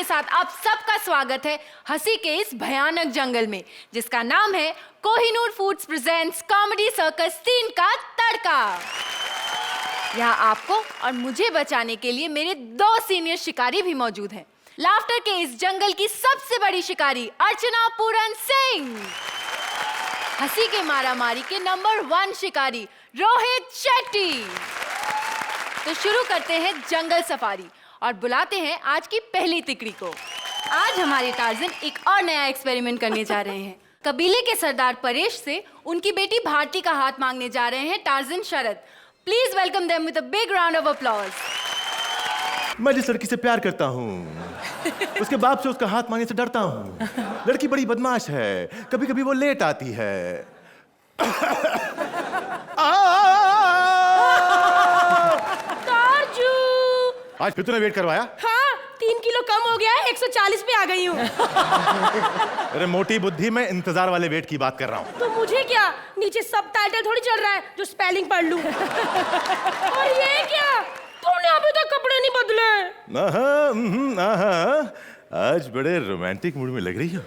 के साथ आप सबका स्वागत है हंसी के इस भयानक जंगल में, जिसका नाम है Kohinoor foods presents comedy circus 3 का तड़का। यहाँ आपको और मुझे बचाने के लिए मेरे 2 सीनियर शिकारी भी मौजूद हैं। लाफ्टर के इस जंगल की सबसे बड़ी शिकारी अर्चना पूरन सिंह, हंसी के मारामारी के नंबर 1 शिकारी रोहित शेट्टी। तो शुरू करते हैं जंगल सफारी और बुलाते हैं आज की पहली तिकड़ी को। आज हमारे टार्जन एक और नया एक्सपेरिमेंट करने जा रहे हैं। कबीले के सरदार परेश से उनकी बेटी भारती का हाथ मांगने जा रहे हैं torsion Sharad. Please welcome them with a big round of applause. मैं जिस लड़की से प्यार करता हूँ उसके बाप से उसका हाथ मांगने से डरता हूँ। लड़की बड़ी बदमाश है, कभी कभी वो लेट आती है। आज फिर तूने वेट करवाया? हाँ, 3 किलो कम हो गया है, 140 पे आ गई हूँ। अरे मोटी बुद्धि, मैं इंतजार वाले वेट की बात कर रहा हूँ। तो मुझे क्या, नीचे सबटाइटल थोड़ी चल रहा है जो स्पेलिंग पढ़ लूँ। और ये क्या, तुमने अभी तक कपड़े नहीं बदले? आज बड़े रोमांटिक मूड में लग रही हो।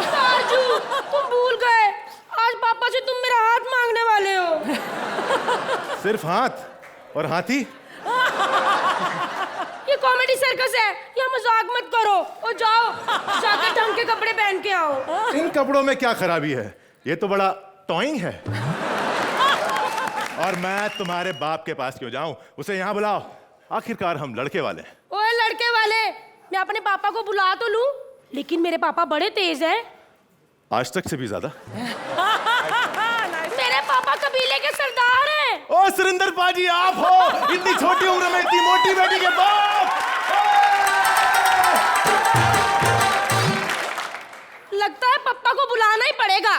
तारजू, तुम भूल गए, आज पापा से तुम मेरा हाथ मांगने वाले हो। सिर्फ हाथ और हाथी? ये कॉमेडी सर्कस है, यहाँ मजाक मत करो और जाओ जाकर ढंग के कपड़े पहन के आओ। इन कपड़ों में क्या खराबी है, ये तो बड़ा टॉइंग है। और मैं तुम्हारे बाप के पास क्यों जाऊं, उसे यहाँ बुलाओ, आखिरकार हम लड़के वाले। ओए लड़के वाले, मैं अपने पापा को बुला तो लूं, लेकिन मेरे पापा बड़े तेज हैं। आज तक से भी ज्यादा। मेरे पापा कबीले के सरदार हैं। ओ सुरेंद्र पाजी, आप हो? इतनी छोटी उम्र में इतनी मोटी बेटी के बाप। लगता है पापा को बुलाना ही पड़ेगा।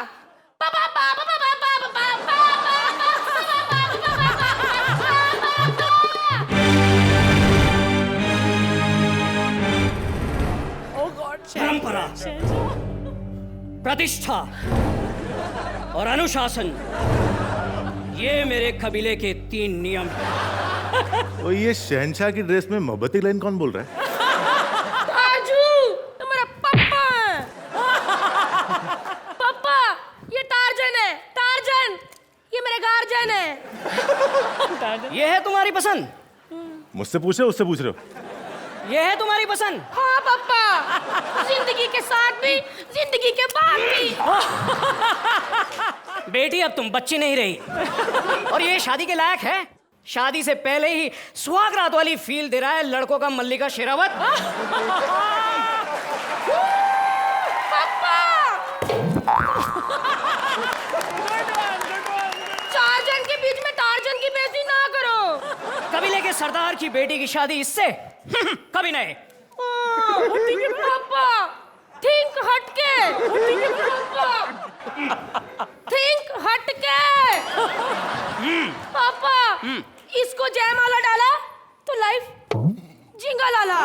पापा पापा पापा पापा परंपरा, प्रतिष्ठा और अनुशासन, ये मेरे कबीले के 3 नियम हैं। ओ ये शहंशाह की ड्रेस में मोहब्बती लाइन कौन बोल रहा है? ताजू, तुम्हारा पापा है। पापा, ये टार्जन है, टार्जन। ये मेरे गार्जियन है। ये है तुम्हारी पसंद? मुझसे पूछे उससे पूछ रहे हो? ये है तुम्हारी पसंद? हाँ पापा, जिंदगी के साथ भी, जिंदगी के बाद भी। बेटी, अब तुम बच्ची नहीं रही और ये शादी के लायक है। शादी से पहले ही सुहागरात वाली फील दे रहा है लड़कों का मल्लिका शेरावत। पापा, 4 जन के बीच में टार्जन की बेइज्जती ना करो। कबीले के सरदार की बेटी की शादी इससे कभी नहीं। पापा, थिंक हटके। थिंक हटके। पापा, इसको जयमाला डाला तो लाइफ झिंगा लाला।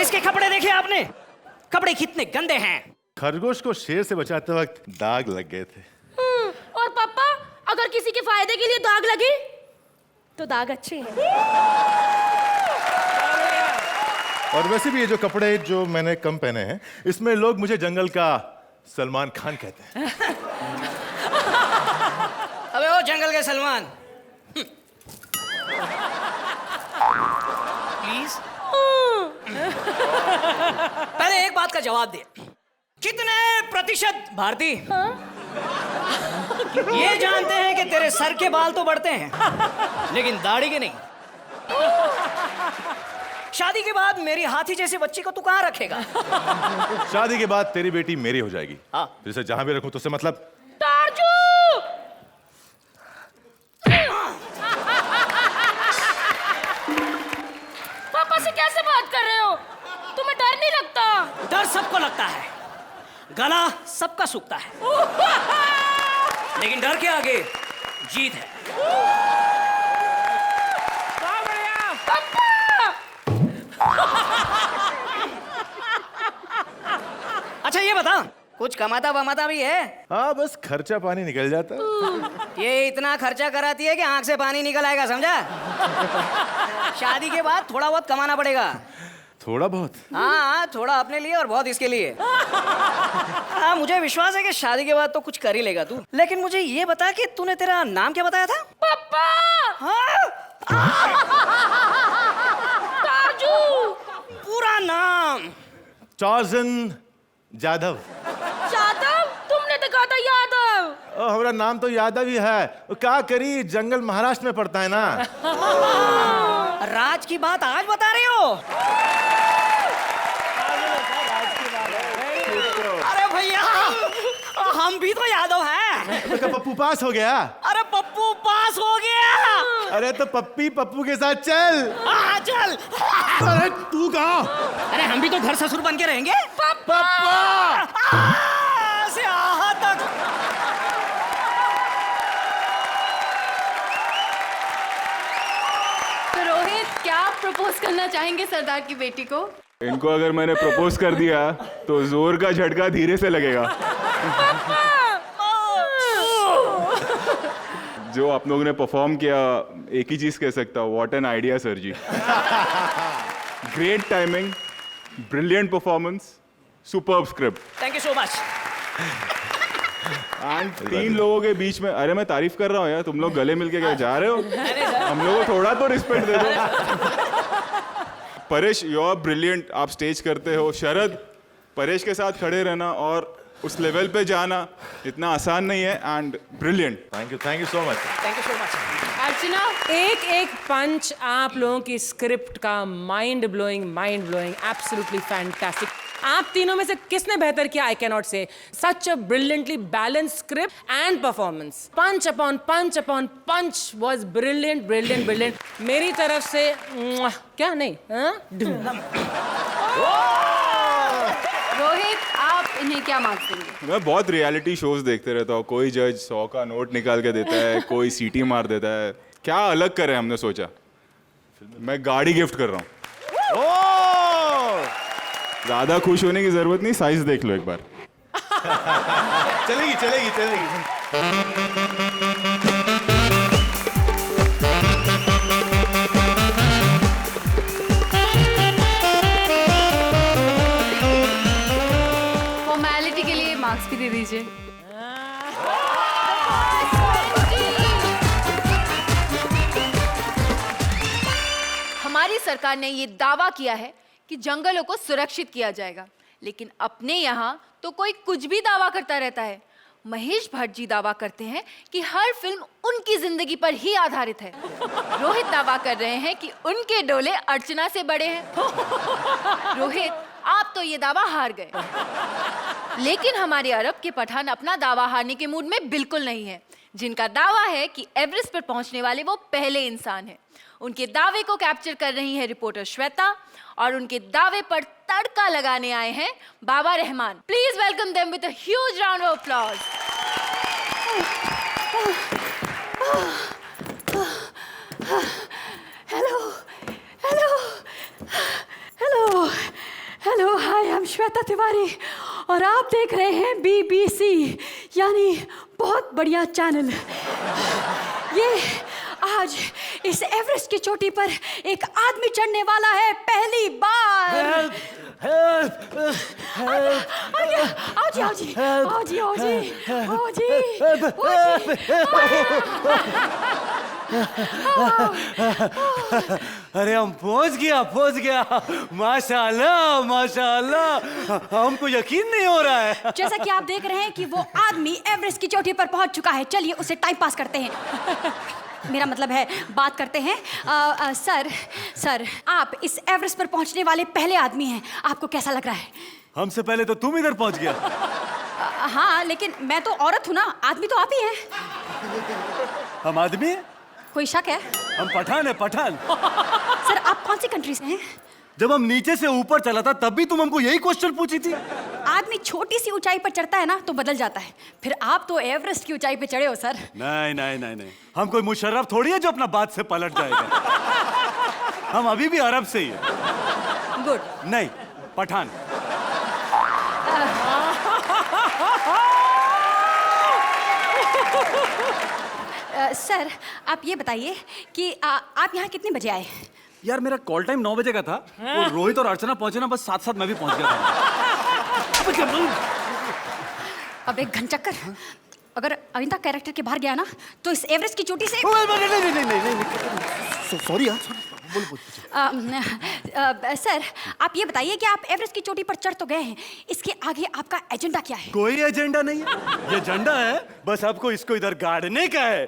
इसके कपड़े देखे आपने? कपड़े कितने गंदे हैं। खरगोश को शेर से बचाते वक्त दाग लग गए थे। और पापा, अगर किसी के फायदे के लिए दाग लगे तो दाग अच्छे हैं। और वैसे भी ये जो कपड़े जो मैंने कम पहने हैं, इसमें लोग मुझे जंगल का सलमान खान कहते हैं। अबे ओ जंगल के सलमान, प्लीज पहले एक बात का जवाब दे, कितने प्रतिशत भारती ये जानते हैं कि तेरे सर के बाल तो बढ़ते हैं लेकिन दाढ़ी के नहीं? शादी के बाद मेरी हाथी जैसी बच्ची को तू कहाँ रखेगा? शादी के बाद तेरी बेटी मेरी हो जाएगी। हाँ। जिसे जहां भी रखूं तो उससे मतलब। टार्जू! पापा से कैसे बात कर रहे हो? तुम्हें डर नहीं लगता? डर सबको लगता है, गला सबका सूखता है, लेकिन डर के आगे जीत है। अच्छा ये बता, कुछ कमाता वमाता भी है? हाँ, बस खर्चा पानी निकल जाता है। ये इतना खर्चा कराती है कि आंख से पानी निकल आएगा, समझा? शादी के बाद थोड़ा बहुत कमाना पड़ेगा। थोड़ा बहुत। हाँ, थोड़ा अपने लिए और बहुत इसके लिए। हाँ, मुझे विश्वास है कि शादी के बाद तो कुछ कर ही लेगा तू। लेकिन मुझे ये बता कि तूने तेरा नाम क्या बताया था? पापा। हाँ? ताजू। पूरा नाम? चार्जन जाधव। यादव? तुमने तो कहा था यादव। हमारा नाम तो यादव ही है, क्या करी, जंगल महाराष्ट्र में पड़ता है ना। राज की बात आज बता रहे हो? अरे भैया, हम भी तो यादव हैं। तो क्या पप्पू पास हो गया? अरे पप्पू पास हो गया। अरे तो पप्पी पप्पू के साथ चल। हाँ, चल। अरे तू कहाँ? अरे हम भी तो घर ससुर बन के रहेंगे। पप्पा। से यहाँ तक। तो रोहित, क्या आप प्रपोज करना चाहेंगे सरदार की बेटी को? इनको अगर मैंने प्रपोज कर दिया तो जोर का झटका धीरे से लगेगा। जो आप लोगों ने परफॉर्म किया, एक ही चीज कह सकता हूँ, what an idea sir ji. Great timing, brilliant performance, superb script. Thank you so much. And 3 लोगों के बीच में, अरे मैं तारीफ कर रहा हूँ यार, तुम लोग गले मिलके क्या जा रहे हो? हम लोगों को थोड़ा तो रिस्पेक्ट दे दो। परेश, यू आर ब्रिलियंट, आप स्टेज करते हो। शरद, परेश के साथ खड़े रहना और उस लेवल पे जाना इतना आसान नहीं है, and brilliant. Thank you so much. Thank you so much. Archana, एक एक पंच आप लोगों की स्क्रिप्ट का माइंड ब्लोइंग, एब्सोल्युटली फैंटास्टिक। आप तीनों में से किसने बेहतर किया? आई can not say. Such a brilliantly balanced script and performance, punch upon punch was brilliant. मेरी तरफ से क्या नहीं, रोहित, आप इन्हें क्या मार्क्स देंगे? मैं बहुत रियलिटी शोज देखते रहता हूँ। कोई जज 100 का नोट निकाल के देता है, कोई सीटी मार देता है। क्या अलग करें, हमने सोचा मैं गाड़ी गिफ्ट कर रहा हूँ। ज्यादा खुश होने की जरूरत नहीं, साइज देख लो एक बार। चलेगी। फॉर्मेलिटी के लिए मार्क्स भी दे दीजिए। हमारी सरकार ने ये दावा किया है कि जंगलों को सुरक्षित किया जाएगा, लेकिन अपने यहाँ तो कोई कुछ भी दावा करता रहता है। महेश भट्ट जी दावा करते हैं कि हर फिल्म उनकी जिंदगी पर ही आधारित है। रोहित दावा कर रहे हैं कि उनके डोले अर्चना से बड़े हैं। रोहित, आप तो ये दावा हार गए। लेकिन हमारे अरब के पठान अपना दावा हारने के मूड में बिल्कुल नहीं है, जिनका दावा है कि एवरेस्ट पर पहुंचने वाले वो पहले इंसान हैं। उनके दावे को कैप्चर कर रही है रिपोर्टर श्वेता, और उनके दावे पर तड़का लगाने आए हैं Baba Rahman. Please welcome them with a huge round of applause. Hello, hi, I am Shweta Tiwari और आप देख रहे हैं BBC, यानी बहुत बढ़िया चैनल। ये आज इस एवरेस्ट की चोटी पर एक आदमी चढ़ने वाला है पहली बार। आओ जी। अरे हम पहुंच गया। माशाल्लाह, हमको यकीन नहीं हो रहा है। जैसा कि आप देख रहे हैं कि वो आदमी एवरेस्ट की चोटी पर पहुंच चुका है। चलिए उसे टाइम पास करते हैं। मेरा मतलब है बात करते हैं। सर, आप इस एवरेस्ट पर पहुंचने वाले पहले आदमी हैं। आपको कैसा लग रहा है? हमसे पहले तो तुम इधर पहुंच गया। हाँ, लेकिन मैं तो औरत हूँ ना, आदमी तो आप ही हैं। हम आदमी हैं? कोई शक है? हम पठान है, पठान। सर, आप कौन सी कंट्री से हैं? जब हम नीचे से ऊपर चला था तब भी तुम हमको यही क्वेश्चन पूछी थी। आदमी छोटी सी ऊंचाई पर चढ़ता है ना तो बदल जाता है। फिर आप तो एवरेस्ट की ऊंचाई पे चढ़े हो सर। नहीं, हम कोई मुशर्रफ थोड़ी है जो अपना बात से पलट जाएगा। हम अभी भी अरब से ही है। गुड। नहीं, पठान। सर आप ये बताइए कि आप यहाँ कितने बजे आए? यार मेरा कॉल टाइम 9 बजे का था। वो रोहित और अर्चना पहुंचे ना, बस साथ साथ मैं भी पहुंच गया था। अब एक घनचक्कर, अगर अविंता कैरेक्टर के बाहर गया ना तो इस एवरेस्ट की चोटी से सॉरी यार। सर आप ये बताइए कि आप एवरेस्ट की चोटी पर चढ़ तो गए हैं, इसके आगे आपका एजेंडा क्या है? कोई एजेंडा नहीं है, ये झंडा है, बस आपको इसको इधर गाड़ने का है।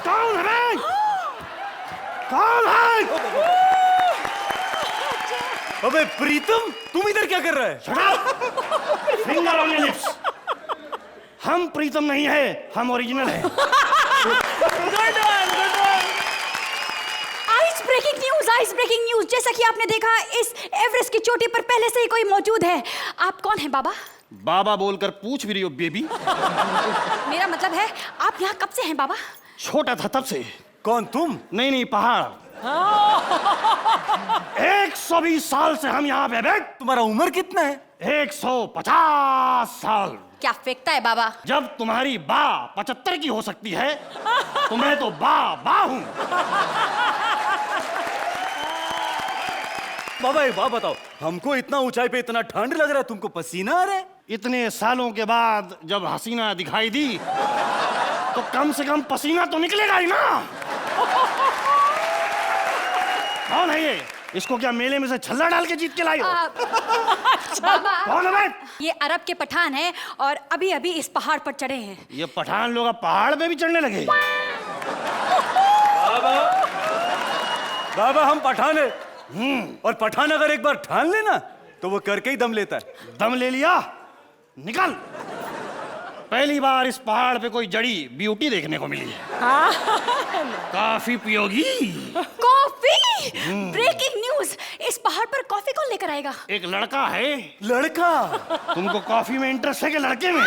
कौन है? कौन है? अबे प्रीतम, तुम इधर क्या कर रहा है? Finger on your lips. हम प्रीतम नहीं है, हम ओरिजिनल है। आइस ब्रेकिंग न्यूज, जैसा कि आपने देखा इस एवरेस्ट की चोटी पर पहले से ही कोई मौजूद है। आप कौन हैं बाबा? बाबा बोलकर पूछ भी रही हो बेबी? मेरा मतलब है आप यहाँ कब से हैं बाबा? छोटा था तब से। कौन तुम? नहीं पहाड़। 120 साल से हम यहाँ पे बैठ। तुम्हारा उम्र कितना है? 150 साल। क्या फेंकता है बाबा? जब तुम्हारी बा 75 की हो सकती है तो मैं तो बा हूँ। बाबा एक बात बताओ, हमको इतना ऊंचाई पे इतना ठंड लग रहा है, तुमको पसीना आ रहा है? इतने सालों के बाद जब हसीना दिखाई दी तो कम से कम पसीना तो निकलेगा ही ना। कौन है ये? इसको क्या मेले में से छल्ला डाल के जीत के लाई हो? बाबा कौन है भाई? ये अरब के पठान हैं और अभी अभी इस पहाड़ पर चढ़े हैं। ये पठान लोग अब पहाड़ पे भी चढ़ने लगे। बाबा हम पठान है। और पठान अगर एक बार ठान लेना तो वो करके ही दम लेता है। दम ले लिया? निकल। पहली बार इस पहाड़ पे कोई जड़ी ब्यूटी देखने को मिली है। कॉफी पियोगी? कॉफी? ब्रेकिंग न्यूज, इस पहाड़ पर कॉफी कौन लेकर आएगा? एक लड़का है। लड़का? तुमको कॉफी में इंटरेस्ट है कि लड़के में?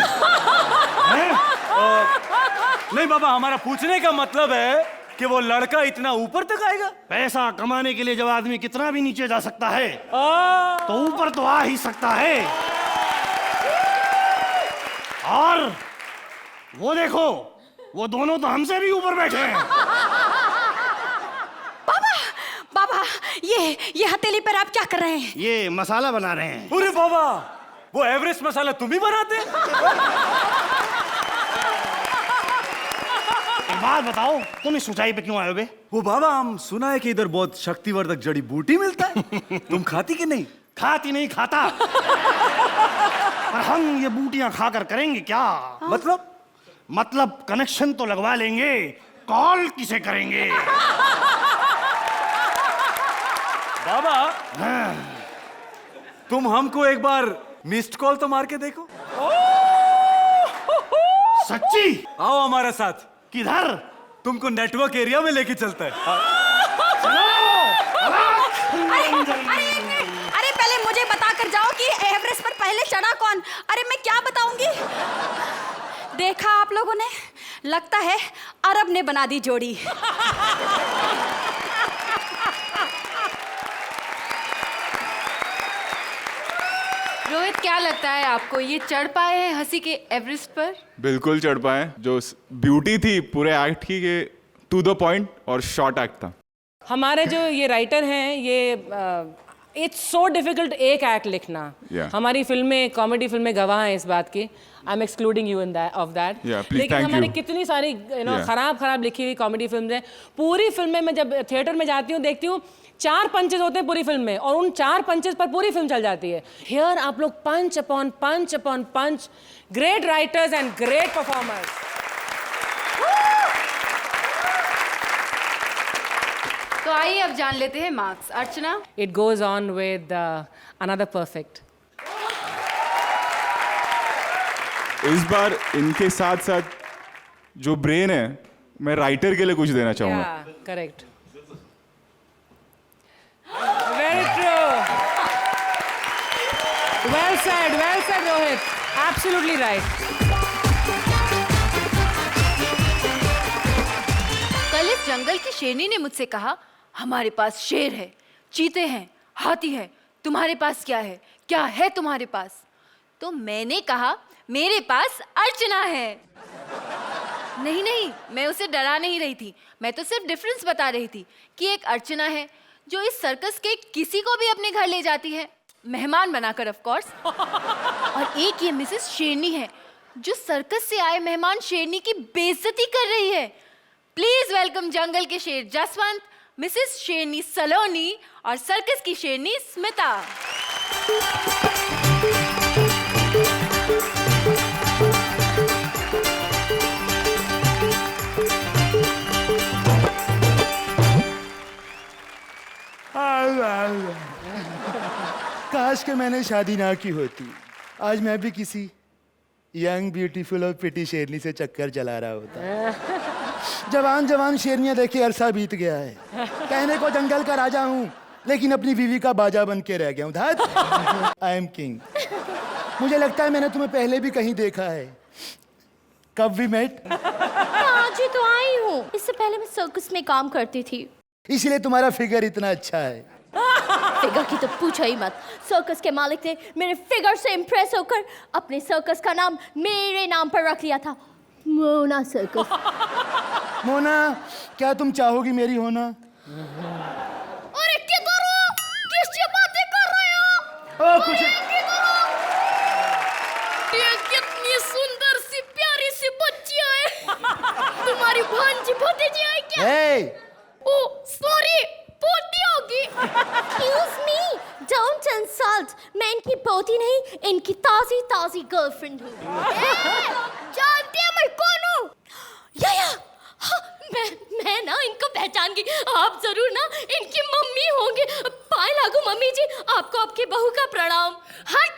नहीं बाबा, हमारा पूछने का मतलब है कि वो लड़का इतना ऊपर तक आएगा। पैसा कमाने के लिए जब आदमी कितना भी नीचे जा सकता है तो ऊपर तो आ ही सकता है। और वो देखो, वो दोनों तो हमसे भी ऊपर बैठे हैं। बाबा ये हथेली पर आप क्या कर रहे हैं? ये मसाला बना रहे हैं। अरे बाबा, वो एवरेस्ट मसाला तुम ही बनाते? एक बात बताओ, तुम इस ऊंचाई पे क्यों आए हो बे? वो बाबा, हम सुना है कि इधर बहुत शक्तिवर्धक जड़ी बूटी मिलता है। तुम खाती कि नहीं? खाती नहीं खाता। पर हम ये बूटियां खाकर करेंगे क्या? मतलब कनेक्शन तो लगवा लेंगे, कॉल किसे करेंगे? बाबा तुम हमको एक बार मिस्ड कॉल तो मार के देखो। सच्ची? आओ हमारे साथ। किधर? तुमको नेटवर्क एरिया में लेके चलता है। अरे पहले मुझे बताकर जाओ कि एवरेस्ट पर पहले चढ़ा कौन? अरे मैं क्या बताऊंगी? देखा आप लोगों ने, लगता है अरब ने बना दी जोड़ी। रोहित, क्या लगता है आपको, ये चढ़ पाए हैं हंसी के एवरेस्ट पर? बिल्कुल चढ़ पाए। जो ब्यूटी थी पूरे एक्ट की, ये टू द पॉइंट और शॉर्ट एक्ट था। हमारे जो ये राइटर हैं, ये इट्स सो डिफिकल्ट एक एक्ट लिखना। हमारी फिल्में, कॉमेडी फिल्में गवाह हैं इस बात की। I am excluding you in that of that. लेकिन हमारी कितनी सारी खराब लिखी हुई कॉमेडी फिल्म हैं। पूरी फिल्में मैं जब थिएटर में जाती हूँ, देखती हूँ 4 पंचेस होते हैं पूरी फिल्म में, और उन 4 पंचेस पर पूरी फिल्म चल जाती है। हियर आप लोग punch upon punch upon punch, great writers and great performers. तो आइए अब जान लेते हैं marks. Archana? It goes on with another perfect. इस बार इनके साथ साथ जो ब्रेन है, मैं राइटर के लिए कुछ देना चाहूंगा। Correct, very true, well said Rohit, absolutely right. कल इस जंगल की शेरनी ने मुझसे कहा, हमारे पास शेर है, चीते हैं, हाथी है, तुम्हारे पास क्या है? क्या है तुम्हारे पास? तो मैंने कहा, मेरे पास अर्चना है। नहीं नहीं, मैं उसे डरा नहीं रही थी, मैं तो सिर्फ डिफरेंस बता रही थी कि एक अर्चना है जो इस सर्कस के किसी को भी अपने घर ले जाती है, मेहमान बनाकर ऑफ कोर्स। और एक ये मिसेस शेरनी है जो सर्कस से आए मेहमान शेरनी की बेइज्जती कर रही है। प्लीज वेलकम जंगल के शेर जसवंत, मिसेस शेरनी सलोनी और सर्कस की शेरनी स्मिता। काश के मैंने शादी ना की होती, आज मैं भी किसी यंग ब्यूटीफुल और प्रिटी शेरनी से चक्कर चला रहा होता। जवान जवान शेरनियां देखे अरसा बीत गया है। कहने को जंगल का राजा हूँ, लेकिन अपनी बीवी का बाजा बन के रह गया हूँ। I am king. मुझे लगता है मैंने तुम्हें पहले भी कहीं देखा है। कब वी मेट? आज ही तो आई हूँ, इससे पहले मैं सर्कस में काम करती थी, इसलिए तुम्हारा फिगर इतना अच्छा है। फिगर की तो पूछो ही मत। सर्कस के मालिक ने मेरे फिगर से इम्प्रेस होकर अपने सर्कस का नाम मेरे नाम पर रख लिया था, मोना सर्कस। मोना, क्या तुम चाहोगी मेरी होना? अरे किधर हो? किससे बातें कर रहे हो? ओ, कुछ ये कितनी सुंदर सी प्यारी सी बच्ची है। तुम्हारी भांजी भतीजी है क्या? hey! ओ सॉरी, पोती होगी। Excuse me, don't insult. मैं इनकी पोती नहीं, इनकी ताजी ताजी गर्लफ्रेंड हूँ। जानती है मैं कौन हूँ? या हाँ, मैं ना इनको पहचान गई। आप जरूर ना इनकी मम्मी होंगे। पाए लागू मम्मी जी, आपको आपकी बहू का प्रणाम। हट।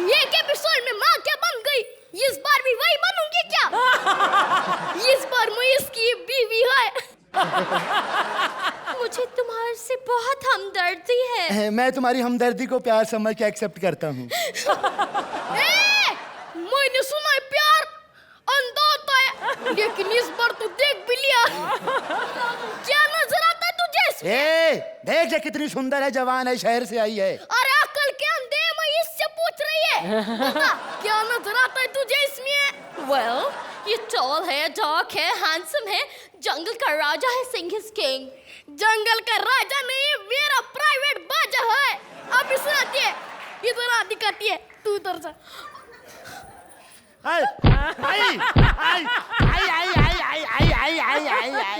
ये एपिसोड में माँ क्या बन गई, इस बार भी वही बनूंगी क्या? इस बार मैं इसकी बीवी है। मुझे तुम्हारे से बहुत हमदर्दी है। मैं तुम्हारी हमदर्दी को प्यार समझ के एक्सेप्ट करता हूँ। मैंने सुना है प्यार अंधा होता है, लेकिन इस बार तो देख भी लिया। क्या नजर आता है तुझे इसमें? देख जा कितनी सुंदर है, जवान है, शहर से आई है। अरे अकल के अंधे, मैं इससे पूछ रही है। बता, क्या नजर आता है तुझे इसमें? Well, ये टॉल है, डार्क है, हैंडसम है, जंगल का राजा है, सिंह इज किंग। जंगल का राजा नहीं, मेरा प्राइवेट बाजा है। अब इस आती है, इधर आ दिखाती है, तू उधर जा।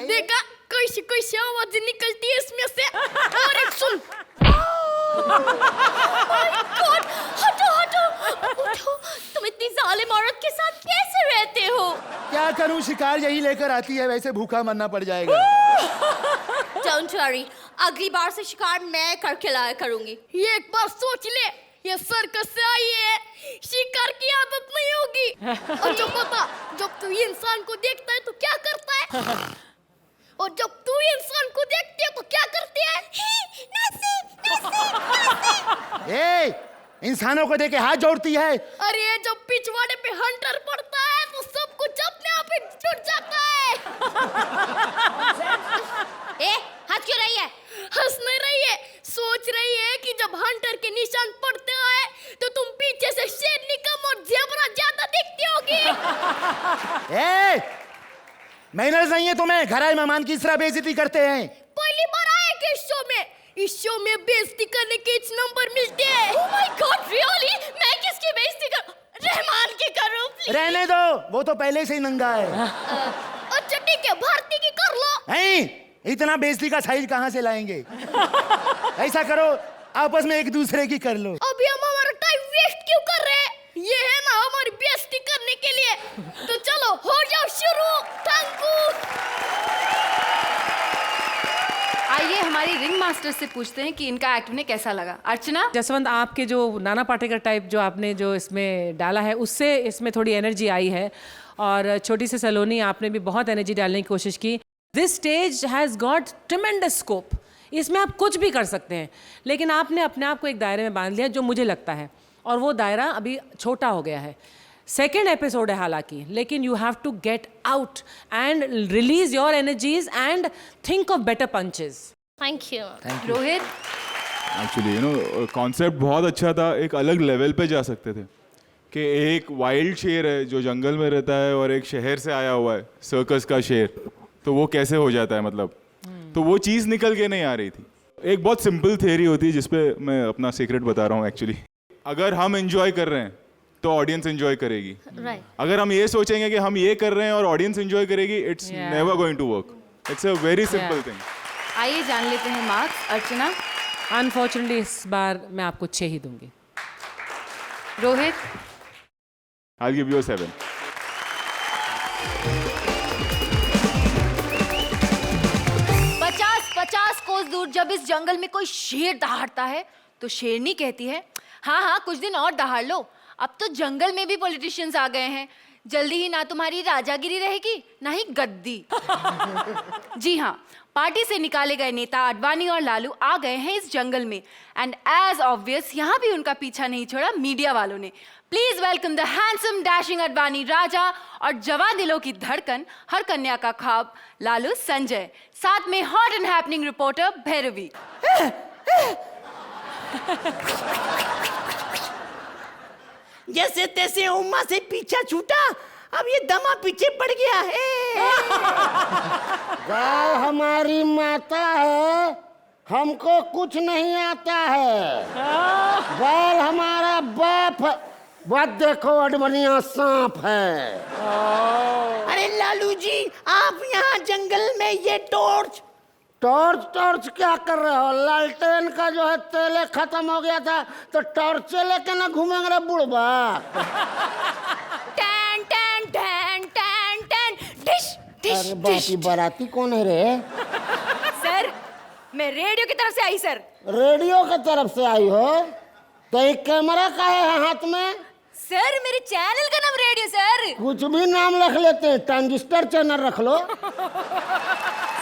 देखा, कैसी कैसी आवाज निकलती है इसमें से। और एक सुन। God, हटो हटो उठो। तुम इतनी जालिम औरत के साथ कैसे रहते हो? क्या करूं, शिकार यही लेकर आती है, वैसे भूखा मरना पड़ जाएगा। Don't worry, अगली बार से शिकार मैं करके लाया करूंगी। ये एक बार सोच ले, ये सर्कस से आई है, शिकार की आदत नहीं होगी। और जब बता, जब तू इंसान को देखता है तो क्या करता है? और जब तू इंसान को देखती है तो क्या करती है? नसी, नसी, नसी। इंसानों को देके हाथ जोड़ती है। अरे जब पिछवाड़े पे हंटर पड़ता है तो सब कुछ अपने आप ही छूट जाता है। हंस क्यों रही है? हंस नहीं रही है, सोच रही है कि जब हंटर के निशान पड़ते हैं तो तुम पीछे से शेरनी कम और ज़ेबरा ज्यादा दिखती होगी। मैनर्स नहीं है तुम्हें, घर आए मेहमान की इस तरह बेइज्जती करते हैं। पहली बार आए कि इस शो में बेइज्जती करने के 1 नंबर मिलते हैं। Oh my God, really? मैं किसकी बेइज्जती करूं? रहमान की करूं प्लीज। रहने दो, वो तो पहले से ही नंगा है। अच्छा ठीक है, भारती की कर लो। नहीं, इतना बेइज्जती का साइज कहाँ से लाएंगे? ऐसा करो, आपस में एक दूसरे की कर लो। अभी हम हमारा टाइम वेस्ट क्यों कर रहे हैं? ये है ना हमारी बेइज्जती करने के लिए। तो चलो हो जाओ शुरू। Thank you. आइए हमारी रिंग मास्टर से पूछते हैं कि इनका एक्ट उन्हें कैसा लगा। अर्चना। जसवंत, आपके जो नाना पाटेकर टाइप जो आपने जो इसमें डाला है, उससे इसमें थोड़ी एनर्जी आई है। और छोटी सी सलोनी, आपने भी बहुत एनर्जी डालने की कोशिश की। This stage has got tremendous scope, इसमें आप कुछ भी कर सकते हैं, लेकिन आपने अपने आप को एक दायरे में बांध लिया जो मुझे लगता है, और वो दायरा अभी छोटा हो गया है। सेकेंड एपिसोड है हालांकि, लेकिन you have to get out and release your energies and think of better punches. Thank you. Rohit. Actually concept बहुत अच्छा था, एक अलग लेवल पे जा सकते थे। कि एक वाइल्ड शेर है जो जंगल में रहता है और एक शहर से आया हुआ है सर्कस का शेर, तो वो कैसे हो जाता है मतलब, तो वो चीज़ निकल के नहीं आ रही थी। एक बहुत सिंपल थियरी होती है जिसपे मैं अपना सीक्रेट बता रहा हूँ एक्चुअली। अगर हम एंजॉय कर रहे हैं तो ऑडियंस एंजॉय करेगी। अगर हम ये सोचेंगे कि हम ये कर रहे हैं और ऑडियंस एंजॉय करेगी, it's never going to work. It's a very simple thing. आइए जान लेते हैं मार्क्स। अर्चना। अनफॉर्चुनेटली इस बार मैं आपको 6 ही दूंगी। Rohit. I'll give you a 7. पचास कोस दूर जब इस जंगल में कोई शेर दहाड़ता है तो शेरनी कहती है, हाँ हाँ कुछ दिन और दहाड़ लो, अब तो जंगल में भी पॉलिटिशियंस आ गए हैं, जल्दी ही ना तुम्हारी राजागिरी रहेगी ना ही गद्दी। जी हाँ, पार्टी से निकाले गए नेता आडवाणी और लालू आ गए हैं इस जंगल में, एंड एज ऑब्वियस यहाँ भी उनका पीछा नहीं छोड़ा मीडिया वालों ने। Please welcome the handsome dashing Advani Raja और जवां दिलों की धड़कन हर कन्या का ख्वाब लालू संजय, साथ में hot and happening reporter Bhairavi. जैसे तैसे उम्मा से पीछा छूटा, अब ये दमा पीछे पड़ गया है। गाय हमारी माता है, हमको कुछ नहीं आता है। बैल हमारा बाप है, बात देखो अडमनिया सांप है। अरे लालू जी, आप यहाँ जंगल में ये टॉर्च टॉर्च क्या कर रहे हो? लालटेन का जो है तेल खत्म हो गया था तो टॉर्च लेके ना घूमेंगे रे बुढ़बा। Tan tan tan tan tan dish dish अरे बाकी बाराती कौन है रे? सर मैं रेडियो की तरफ से आई सर। रेडियो की तरफ से आई हो तो एक कैमरा का है हाथ में? सर मेरे चैनल का नाम रेडियो सर। कुछ भी नाम रख लेते हैं, ट्रांजिस्टर चैनल रख लो।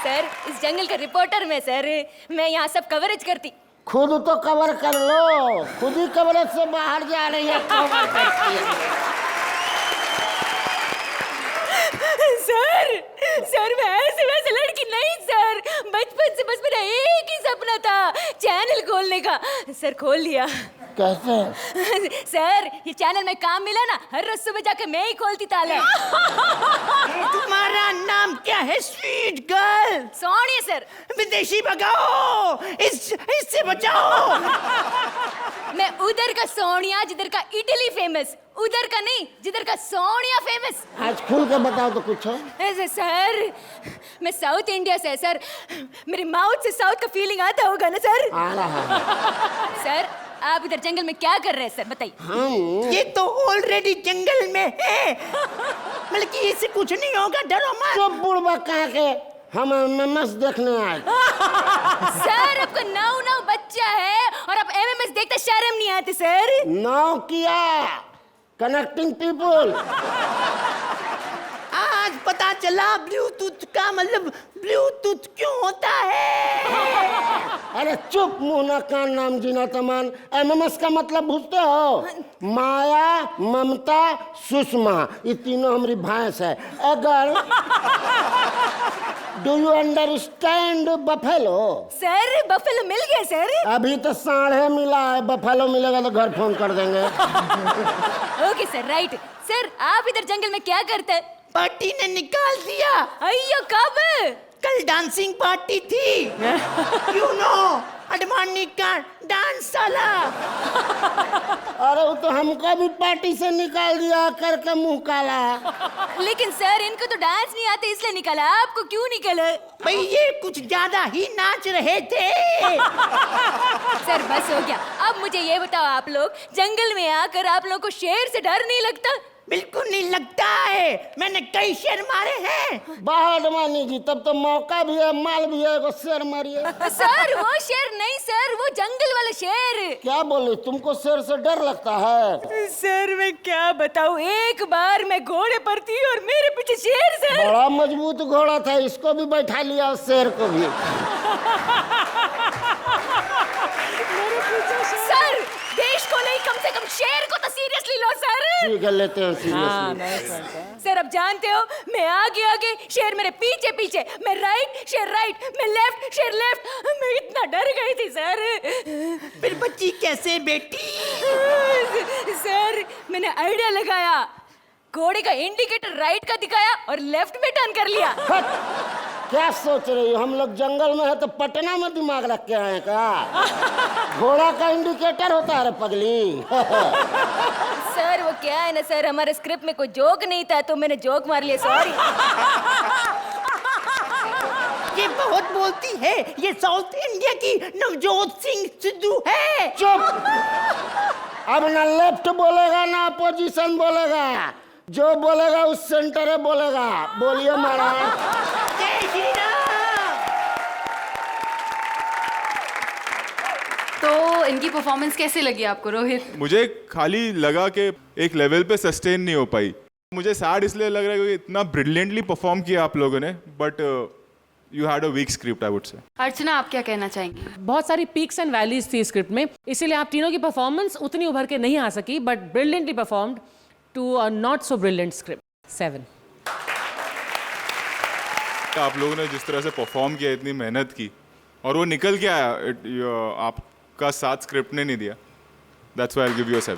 सर इस जंगल का रिपोर्टर मैं सर, मैं यहाँ सब कवरेज करती। खुद तो कवर कर लो, खुद ही कवरेज से बाहर जा रही है, कवर करती है। सर मैं ऐसे वैसे लड़की नहीं सर, बचपन से बस मेरा एक ही सपना था चैनल खोलने का। सर खोल लिया। कैसे? सर ये चैनल में काम मिला ना, हर रोज सुबह जाके मैं ही खोलती ताला। तुम्हारा नाम क्या है स्वीट गर्ल? सोनिया सर। विदेशी भगाओ, इससे बचाओ। मैं उधर का सोनिया जिधर का इटली फेमस, उधर का नहीं जिधर का सोनिया फेमस। आज खुल के बताओ तो कुछ है? ऐसे सर मैं साउथ इंडिया से सर, मेरी माउथ से साउथ का फीलिंग आता होगा ना सर? आ रहा है। सर आप इधर जंगल में क्या कर रहे हैं सर बताइए। ये तो ऑलरेडी जंगल में है, मतलब कि इससे कुछ नहीं होगा, डरो मत। चुप बुढ़बा कहाँ के, हम एमएमएस देखने आए। सर आपका नाव बच्चा है और आप एमएमएस देखते शर्म नहीं आती सर? नाव किया कनेक्टिंग पीपल। आज पता चला ब्लूटूथ का मतलब ब्लूटूथ क्यों होता है। अरे चुप, मुंह ना कान नाम जीना तमान। एमएमएस का मतलब पूछते हो? माया, ममता, सुषमा, ये तीनों हमारी भैंस है। अगर do you understand buffalo? Sir buffalo मिल गया सर? अभी तो साढ़े मिला है, बफेलो मिलेगा तो घर फोन कर देंगे। Okay sir, right. सर आप इधर जंगल में क्या करते? पार्टी ने निकाल दिया। अय्यो कब? कल डांसिंग पार्टी थी। यू नो अडवाणी का डांस साला। अरे वो तो हमको भी पार्टी से निकाल दिया करके मुंह काला। लेकिन सर इनको तो डांस नहीं आते इसलिए निकाला, आपको क्यों निकाला? भाई ये कुछ ज्यादा ही नाच रहे थे। सर बस हो गया, अब मुझे ये बताओ आप लोग जंगल में आकर आप लोगों को शेर से डर नहीं लगता? बिल्कुल नहीं लगता है, मैंने कई शेर मारे हैं। बाहर मानी जी, तब तो मौका भी है, माल भी है, शेर मारिए। सर वो शेर नहीं सर, वो जंगल वाला शेर। क्या बोले, तुमको शेर से डर लगता है? सर मैं क्या बताऊं, एक बार मैं घोड़े पर थी और मेरे पीछे शेर सर। बड़ा मजबूत घोड़ा था, इसको भी बैठा लिया और शेर को भी। सर देश को नहीं, कम से कम शेर को तो सीरियसली लो सर। ठीक है, लेते हैं सीरियसली। सर अब जानते हो, मैं आगे आगे, शेर मेरे पीछे पीछे, मैं राइट, शेर राइट, मैं लेफ्ट, शेर लेफ्ट। मैं इतना डर गई थी सर। फिर बच्ची कैसे बेटी? सर मैंने आइडिया लगाया, घोड़े का इंडिकेटर राइट का दिखाया और लेफ्ट में टर्न कर लिया। क्या सोच रही हो, हम लोग जंगल में है तो पटना में दिमाग रख के आए का? घोड़ा का इंडिकेटर होता है रे पगली। सर वो क्या है ना सर, हमारे स्क्रिप्ट में कोई जोक नहीं था तो मैंने जोक मार लिया, सॉरी। ये बहुत बोलती है, ये साउथ इंडिया की नवजोत सिंह सिद्धू है। चुप। अब ना लेफ्ट बोलेगा ना अपोजिशन बोलेगा, जो बोलेगा उस सेंटर में बोलेगा। बोलिए महाराज। जय श्री राम। तो इनकी परफॉर्मेंस कैसे लगी आपको रोहित? मुझे खाली लगा कि एक लेवल पे सस्टेन नहीं हो पाई। मुझे सैड इसलिए लग रहा है क्योंकि इतना ब्रिलियंटली परफॉर्म किया आप लोगों ने, but you had a weak script I would say. Archana आप क्या कहना चाहेंगी? बहुत सारी पीक्स एंड वैलीज थी स्क्रिप्ट में, इसीलिए आप तीनों की परफॉर्मेंस उतनी उभर के नहीं आ सकी, but brilliantly performed to a not so brilliant script. 7। आप लोगों ने जिस तरह से परफॉर्म किया, इतनी मेहनत की और वो निकल के आया, आपका साथ स्क्रिप्ट ने नहीं दिया। That's why I will give you a 7।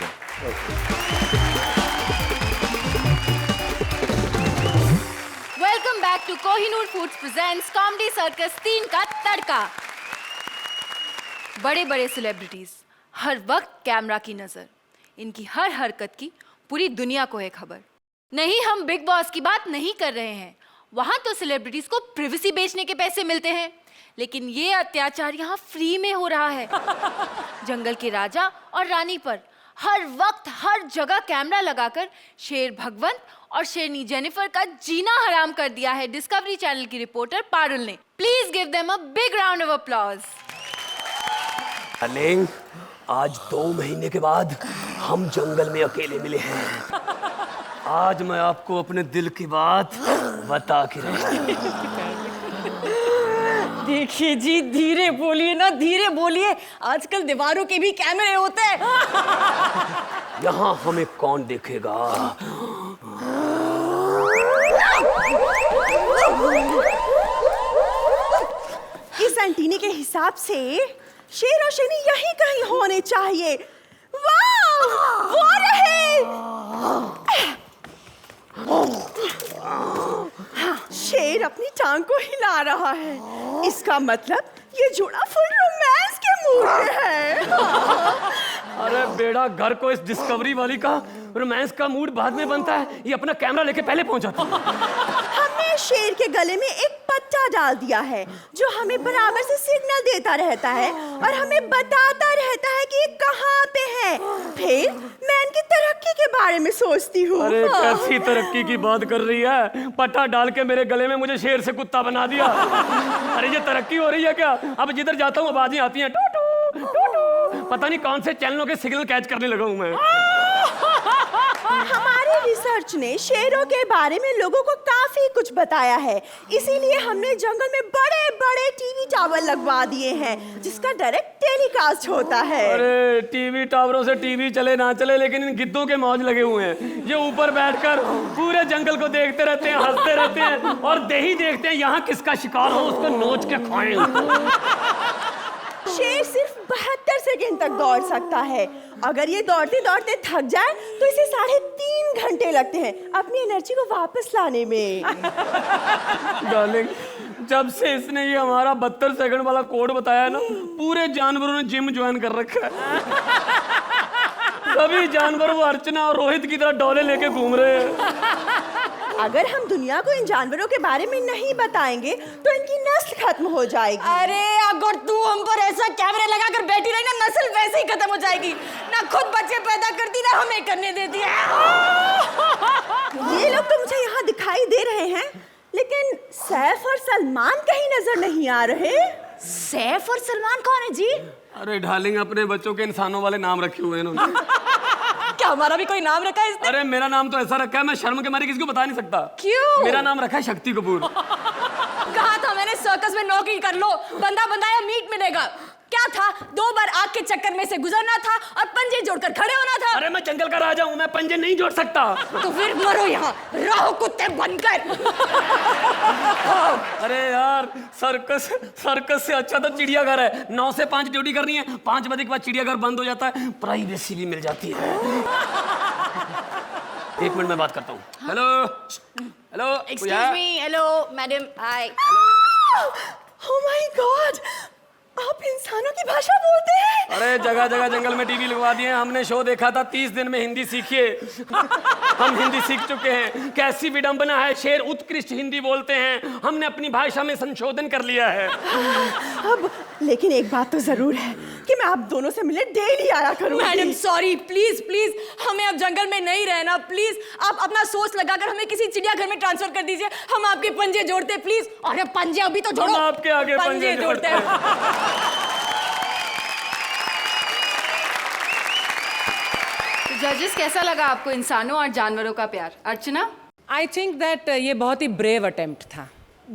Welcome back to Kohinoor foods presents comedy circus 3 का तड़का। बड़े बड़े सेलिब्रिटीज, हर वक्त कैमरा की नजर, इनकी हर हरकत की पूरी दुनिया को है खबर। नहीं, हम बिग बॉस की बात नहीं कर रहे हैं, वहां तो सेलिब्रिटीज को प्रिवेसी बेचने के पैसे मिलते हैं, लेकिन ये अत्याचार यहाँ फ्री में हो रहा है। जंगल के राजा और रानी पर हर वक्त हर जगह कैमरा लगाकर शेर भगवंत और शेरनी जेनिफर का जीना हराम कर दिया है डिस्कवरी चैनल की रिपोर्टर पारुल ने। Please give them a big round of applause. Darling, आज 2 महीने के बाद हम जंगल में अकेले मिले हैं। आज मैं आपको अपने दिल की बात बता के रहूंगा। देखिए जी, धीरे बोलिए ना, धीरे बोलिए, आजकल दीवारों के भी कैमरे होते हैं। यहाँ हमें कौन देखेगा? इस एंटीने के हिसाब से शेर और शेरनी यहीं कहीं होने चाहिए। वाह, वो रहे। हाँ, शेर अपनी टांग को हिला रहा है, इसका मतलब ये जोड़ा फुल रोमांस के मूड में है। अरे बेड़ा, घर को इस डिस्कवरी वाली का रोमांस का मूड बाद में बनता है, ये अपना कैमरा लेके पहले पहुंच जाती है। हमने शेर के गले में एक पट्टा डाल दिया है जो हमें बराबर से सिग्नल देता रहता है और हमें बताता रहता है कि ये कहाँ पे है। फिर मैं इनकी तरक्की के बारे में सोचती हूँ। अरे कैसी तरक्की की बात कर रही है? पट्टा डाल के मेरे गले में मुझे शेर से कुत्ता बना दिया। अरे ये तरक्की हो रही है क्या? अब जिधर जाता हूँ आवाजें आती हैं, टू टू टू टू। पता नहीं कौन से चैनलों के सिग्नल कैच करने लगा हूँ मैं। हमारे रिसर्च ने शेरों के बारे में लोगों को काफी कुछ बताया है, इसीलिए हमने जंगल में बड़े बड़े टीवी टावर लगवा दिए हैं जिसका डायरेक्ट टेलीकास्ट होता है। अरे टीवी टावरों से टीवी चले ना चले, लेकिन इन गिद्धों के मौज लगे हुए हैं। ये ऊपर बैठकर पूरे जंगल को देखते रहते हैं, हंसते रहते हैं और दही देखते हैं यहाँ किसका शिकार हो उसको नोच के खाएं। शेर सिर्फ 72 सेकंड तक दौड़ सकता है। अगर ये दौड़ते दौड़ते थक जाए तो इसे 3.5 घंटे लगते हैं अपनी एनर्जी को वापस लाने में। डार्लिंग, जब से इसने ये हमारा 72 सेकंड वाला कोड बताया ना, पूरे जानवरों ने जिम ज्वाइन कर रखा है। सभी जानवर वो अर्चना और रोहित की तरह डोले लेके घूम रहे हैं। अगर हम दुनिया को इन जानवरों के बारे में नहीं बताएंगे तो इनकी नस्ल खत्म हो जाएगी। अरे अगर तू हम पर ऐसा कैमरे लगाकर बैठी रही ना, नस्ल वैसे ही खत्म हो जाएगी। ना खुद बच्चे पैदा करती ना हमें करने देती है। ये लोग तो मुझे यहाँ दिखाई दे रहे हैं, लेकिन सैफ और सलमान कहीं नजर नहीं आ रहे। सैफ और सलमान कौन है जी? अरे डार्लिंग, अपने बच्चों के इंसानों वाले नाम रखे हुए हैं इन्होंने। क्या हमारा भी कोई नाम रखा है इसने? अरे मेरा नाम तो ऐसा रखा है, मैं शर्म के मारे किसी को बता नहीं सकता। क्यों? मेरा नाम रखा है शक्ति कपूर। कहा था मैंने सर्कस में नौकरी कर लो, बंदा बनाया मीट मिलेगा। क्या था, 2 बार आग के चक्कर में से गुजरना था और पंजे जोड़कर खड़े होना था। अरे मैं जंगल का राजा हूँ, मैं पंजे नहीं जोड़ सकता। तो फिर मरो यहाँ, रहो कुत्ते बनकर। अरे यार, सर्कस से अच्छा तो चिड़ियाघर है। 9 से 5 ड्यूटी करनी है, 5 बजे के बाद चिड़ियाघर बंद हो जाता है, प्राइवेसी भी मिल जाती है। 1 मिनट में बात करता हूँ। Hello hello, excuse me, hello madam, hi. Oh my God, आप इंसानों की भाषा बोलते हैं? अरे जगह जगह जंगल में टीवी लगवा दिए हैं। हमने शो देखा था 30 दिन में हिंदी सीखिए। हम हिंदी सीख चुके हैं। कैसी विडंबना है, शेर उत्कृष्ट हिंदी बोलते हैं। हमने अपनी भाषा में संशोधन कर लिया है। अब लेकिन एक बात तो जरूर है कि मैं आप दोनों से मिलने डेली आया करूंगी। मैडम सॉरी, प्लीज प्लीज हमें अब जंगल में नहीं रहना। प्लीज आप अपना सोच लगाकर हमें किसी चिड़ियाघर में ट्रांसफर कर दीजिए। हम आपके पंजे जोड़ते प्लीज। अरे पंजे अभी तो जोड़ो। हम आपके आगे पंजे जोड़ते हैं। जजेस, कैसा लगा आपको इंसानों और जानवरों का प्यार? अर्चना? आई थिंक दैट ये बहुत ही ब्रेव अटेम्प्ट था।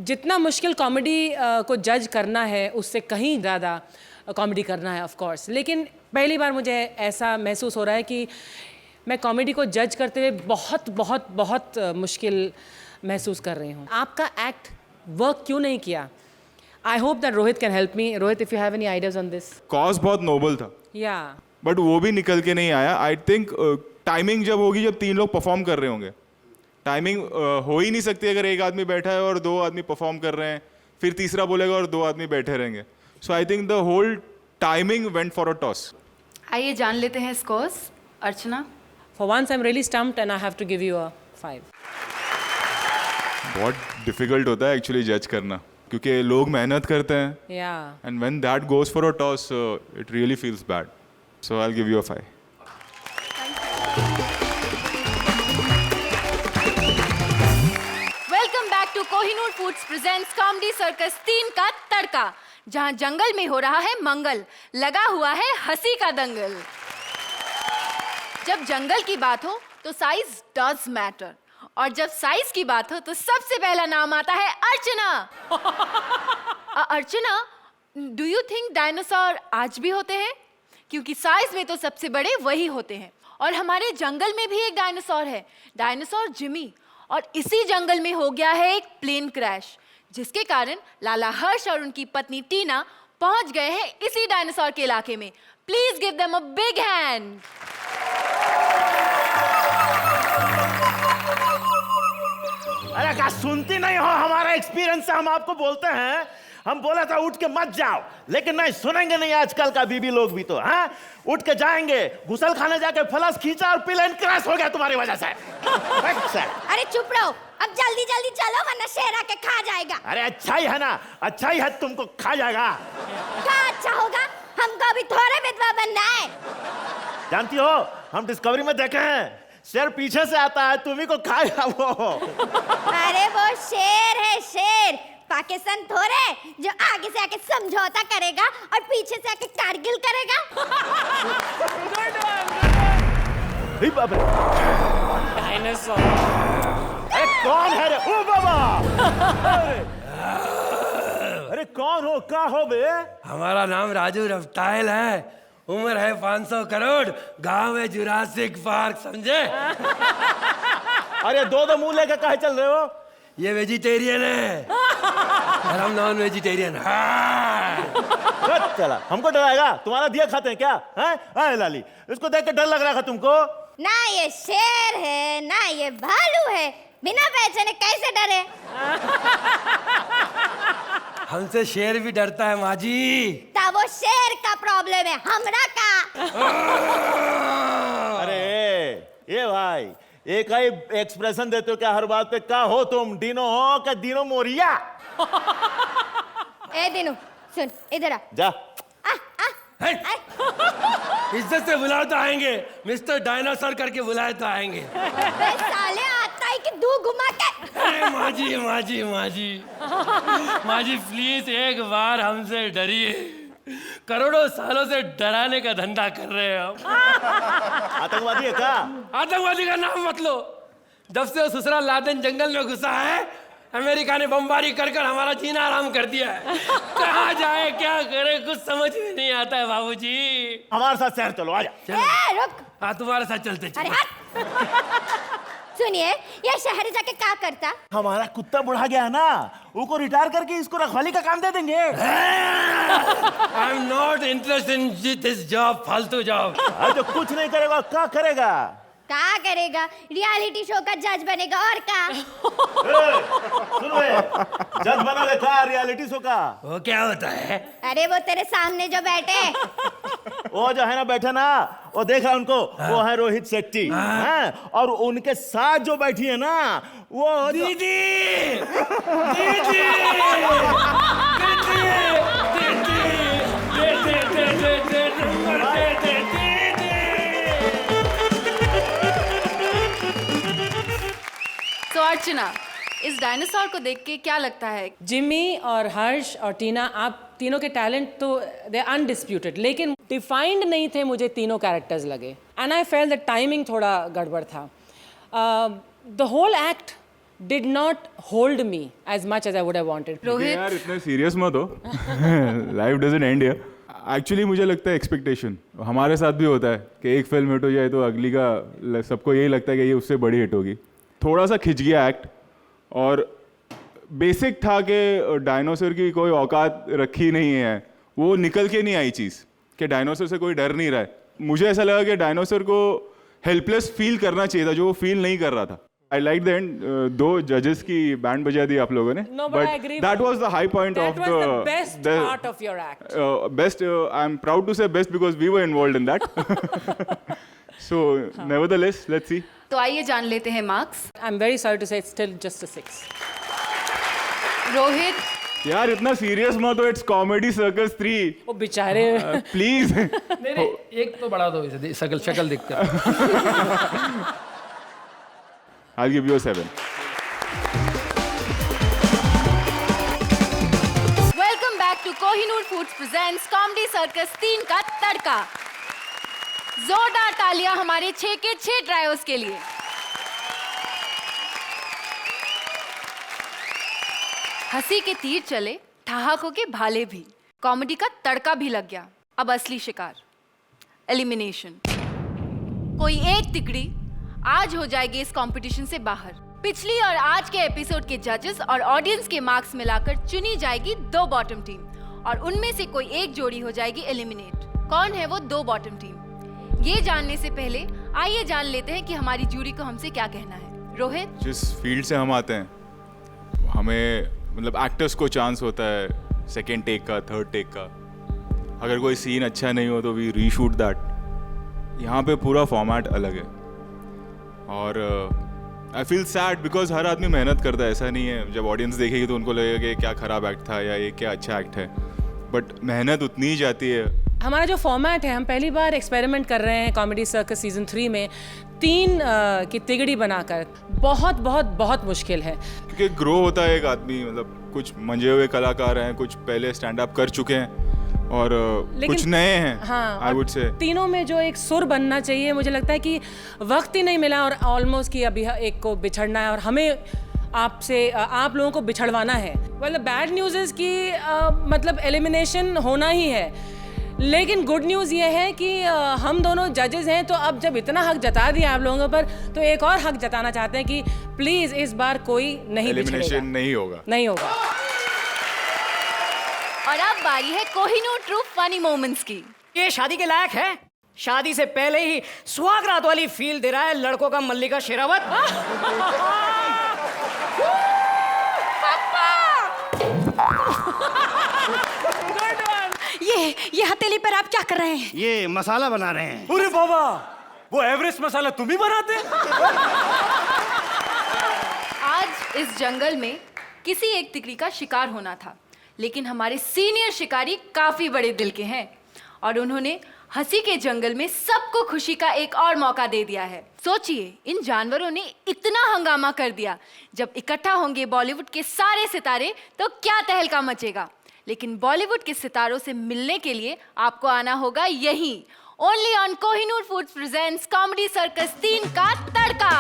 जितना मुश्किल कॉमेडी को जज करना है उससे कहीं ज़्यादा कॉमेडी करना है ऑफ कोर्स। लेकिन पहली बार मुझे ऐसा महसूस हो रहा है कि मैं कॉमेडी को जज करते हुए बहुत बहुत बहुत मुश्किल महसूस कर रही हूँ। आपका एक्ट वर्क क्यों नहीं किया? I hope that Rohit can help me. Rohit, if you have any ideas on this. Cause बहुत नोबल था, या बट वो भी निकल के नहीं आया। आई थिंक टाइमिंग जब होगी, जब 3 लोग परफॉर्म कर रहे होंगे, टाइमिंग हो ही नहीं सकती अगर एक आदमी बैठा है और 2 आदमी परफॉर्म कर रहे हैं, फिर तीसरा बोलेगा और 2 आदमी बैठे रहेंगे। So I think the whole timing went for a toss. आइए जान लेते हैं scores. Archana? For once I am really stumped and I have to give you a 5। बहुत डिफिकल्ट होता है एक्चुअली जज करना, क्योंकि लोग मेहनत करते हैं, yeah and when that goes for a toss it really feels bad. So I will give you a 5. Welcome back to Kohinoor foods presents comedy circus 3 का तड़का, जहां जंगल में हो रहा है मंगल, लगा हुआ है हंसी का दंगल। जब जंगल की बात हो तो साइज डज मैटर, और जब साइज की बात हो तो सबसे पहला नाम आता है अर्चना। अर्चना, डू यू थिंक डायनासोर आज भी होते हैं? क्योंकि साइज में तो सबसे बड़े वही होते हैं, और हमारे जंगल में भी एक डायनासोर है, डायनासोर जिमी। और इसी जंगल में हो गया है एक प्लेन क्रैश, जिसके कारण लाला हर्ष और उनकी पत्नी टीना पहुंच गए हैं इसी डायनासोर के इलाके में। Please give them a big hand. अरे क्या सुनती नहीं हो हमारा एक्सपीरियंस से हम आपको बोलते हैं। हम बोला था उठ के मत जाओ, लेकिन नहीं सुनेंगे नहीं आजकल का बीबी लोग भी तो। हाँ, उठ के जाएंगे, गुसल खाने जाके फ्लश खींचा और प्लेन क्रैश हो गया तुम्हारी वजह से। अरे चुप रहो, अब जल्दी जल्दी चलो वरना शेर आके खा जाएगा। अरे अच्छा ही है ना, अच्छा ही है, तुमको खा जाएगा। क्या अच्छा होगा? हमको अभी थोड़ा विधवा बनना है। जानती हो, हम डिस्कवरी में देखे हैं, शेर पीछे से आता है, तुम्ही को खाएगा वो। अरे वो शेर है, शेर। पाकिस्तान थोड़े जो आगे से आके समझौता करेगा और पीछे से आके कारगिल करेगा। डायनासोर। अरे कौन है रे? ओ बाबा! अरे कौन हो, क्या हो बे? हमारा नाम राजू रफ्ताइल है, उम्र है 500 करोड़, गांव है जुरासिक पार्क, समझे? अरे दो मुंह लेकर कहे चल रहे हो? ये वेजिटेरियन है और हम नॉन वेजिटेरियन। चला, हमको डराएगा? तुम्हारा दिया खाते हैं क्या? हैं लाली, इसको देख के डर लग रहा था तुमको? ना ये शेर है ना ये भालू है, बिना पहचाने कैसे डरे? हमसे शेर भी डरता है माँ जी। तब वो शेर का प्रॉब्लम है, हमरा का। अरे ये भाई, एक ही एक्सप्रेशन देते हो क्या हर बात पे? क्या हो तुम, डिनो हो क्या डिनो मोरिया? ए दिनू सुन, इधर आ। जा। इज्जत से बुलाओ तो आएंगे, मिस्टर डायनासोर करके बुलाए तो आएंगे। साले आता है कि दू घुमा के। अरे माँ जी माँ जी माँ जी माँ जी प्लीज एक बार हमसे डरिए, करोड़ों सालों से डराने का धंधा कर रहे हैं हम। आतंकवादी है क्या? आतंकवादी का नाम मत लो, जब से वो ससुरा लादेन जंगल में घुसा है अमेरिका ने बमबारी कर कर हमारा जीना आराम कर दिया है। कहाँ जाए क्या करे कुछ समझ में नहीं आता है बाबूजी। हमारे साथ शहर चलो, आजा। रुक। हाँ तुम्हारे साथ चलते अरे चलो। हट। सुनिए, ये शहर जाके क्या करता? हमारा कुत्ता बुढ़ा गया है ना, उसको रिटायर करके इसको रखवाली का काम दे देंगे। I am not interested in this job, फालतू जॉब। जो कुछ नहीं करेगा क्या करेगा? क्या करेगा? रियलिटी शो का जज बनेगा और क्या? जज बनोगे क्या रियलिटी शो का? वो क्या होता है? अरे वो तेरे सामने जो बैठे, वो जो है ना बैठे ना, वो देखा उनको, वो है रोहित शेट्टी। और उनके साथ जो बैठी है ना, वो दीदी दीदी तो अर्चना, इस डायनासोर को देख के क्या लगता है? जिमी और हर्ष और टीना, आप तीनों के टैलेंट तो दे अनडिस्प्यूटेड, लेकिन डिफाइंड नहीं थे मुझे तीनों कैरेक्टर्स लगे। And I felt the timing थोड़ा गड़बड़ था। The whole act did not hold me as much as I would have wanted. Rohit यार इतने सीरियस मत हो। Life doesn't end here. Actually मुझे लगता है एक्सपेक्टेशन हमारे साथ भी होता है कि एक फिल्म हिट हो जाए तो अगली का सबको यही लगता है कि ये उससे बड़ी हिट होगी। थोड़ा सा खिंच गया एक्ट, और बेसिक था कि डायनासोर की कोई औकात रखी नहीं है, वो निकल के नहीं आई चीज़ कि डायनासोर से कोई डर नहीं रहा है। मुझे ऐसा लगा कि डायनासोर को हेल्पलेस फील करना चाहिए था, जो वो फील नहीं कर रहा था। आई लाइक द एंड, 2 जजेस की बैंड बजा दी आप लोगों ने, but that was the high point of the best part of your act. Best, I am proud to say best because we were involved in that. So nevertheless, let's see. तो आइए जान लेते हैं marks. I am very sorry to say it's still just a 6। Rohit यार इतना serious मत हो, it's comedy circus 3। वो बेचारे प्लीज। नहीं एक तो बढ़ा दो इसे, शक्ल देख कर। I'll give you a 7. Welcome back to Kohinoor foods presents comedy circus 3 का तड़का। जोरदार तालियां हमारे 6 के 6 ट्रायोस के लिए। हंसी के तीर चले, ठहाकों के भाले भी, कॉमेडी का तड़का भी लग गया। अब असली शिकार, एलिमिनेशन। कोई एक तिकड़ी आज हो जाएगी इस कंपटीशन से बाहर। पिछली और आज के एपिसोड के जजेस और ऑडियंस के मार्क्स मिलाकर चुनी जाएगी 2 बॉटम टीम, और उनमें से कोई एक जोड़ी हो जाएगी एलिमिनेट। कौन है वो 2 बॉटम टीम? ये जानने से पहले आइए जान लेते हैं कि हमारी जूरी को हमसे क्या कहना है। रोहित, जिस फील्ड से हम आते हैं, हमें मतलब एक्टर्स को चांस होता है सेकेंड टेक का, थर्ड टेक का। अगर कोई सीन अच्छा नहीं हो तो वी रीशूट दैट। यहाँ पे पूरा फॉर्मेट अलग है, और आई फील सैड बिकॉज हर आदमी मेहनत करता है। ऐसा नहीं है जब ऑडियंस देखेगी तो उनको लगेगा कि क्या खराब एक्ट था या ये क्या अच्छा एक्ट है, बट मेहनत उतनी ही जाती है। हमारा जो फॉर्मेट है, हम पहली बार एक्सपेरिमेंट कर रहे हैं कॉमेडी सर्कस सीजन 3 में 3 की तिगड़ी बनाकर। बहुत बहुत बहुत मुश्किल है, क्योंकि ग्रो होता है एक आदमी। मतलब कुछ मंजे हुए कलाकार हैं, कुछ पहले स्टैंड अप कर चुके हैं, और कुछ नए हैं। हाँ, आई वुड से तीनों में जो एक सुर बनना चाहिए, मुझे लगता है कि वक्त ही नहीं मिला, और ऑलमोस्ट कि अभी एक को बिछड़ना है और हमें आपसे आप लोगों को बिछड़वाना है। Well the bad news is कि मतलब एलिमिनेशन होना ही है, लेकिन गुड न्यूज़ ये है कि हम दोनों जजेस हैं, तो अब जब इतना हक जता दिया आप लोगों पर, तो एक और हक जताना चाहते हैं कि प्लीज़ इस बार कोई नहीं एलिमिनेशन नहीं होगा, नहीं होगा। और अब बारी है कोहिनूर ट्रू फनी मोमेंट्स की। ये शादी के लायक है? शादी से पहले ही सुहागरात वाली फील दे रहा है लड़कों का मल्लिका शेरावत। ये हथेली पर आप क्या कर रहे हैं? ये मसाला बना रहे हैं। अरे बाबा, वो एवरेस्ट मसाला तुम ही बनाते? आज इस जंगल में किसी एक तिकड़ी का शिकार होना था, लेकिन हमारे सीनियर शिकारी काफी बड़े दिल के हैं, और उन्होंने हंसी के जंगल में सबको खुशी का एक और मौका दे दिया है। सोचिए, इन जानवरों ने इतना हंगामा कर दिया। जब इकट्ठा होंगे बॉलीवुड के सारे सितारे तो क्या तहलका मचेगा। लेकिन बॉलीवुड के सितारों से मिलने के लिए आपको आना होगा यहीं, only on Kohinoor foods presents comedy circus 3 का तड़का।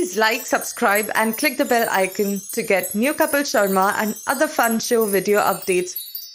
Please like, subscribe, and click the bell icon to get new Kapil Sharma and other fun show video updates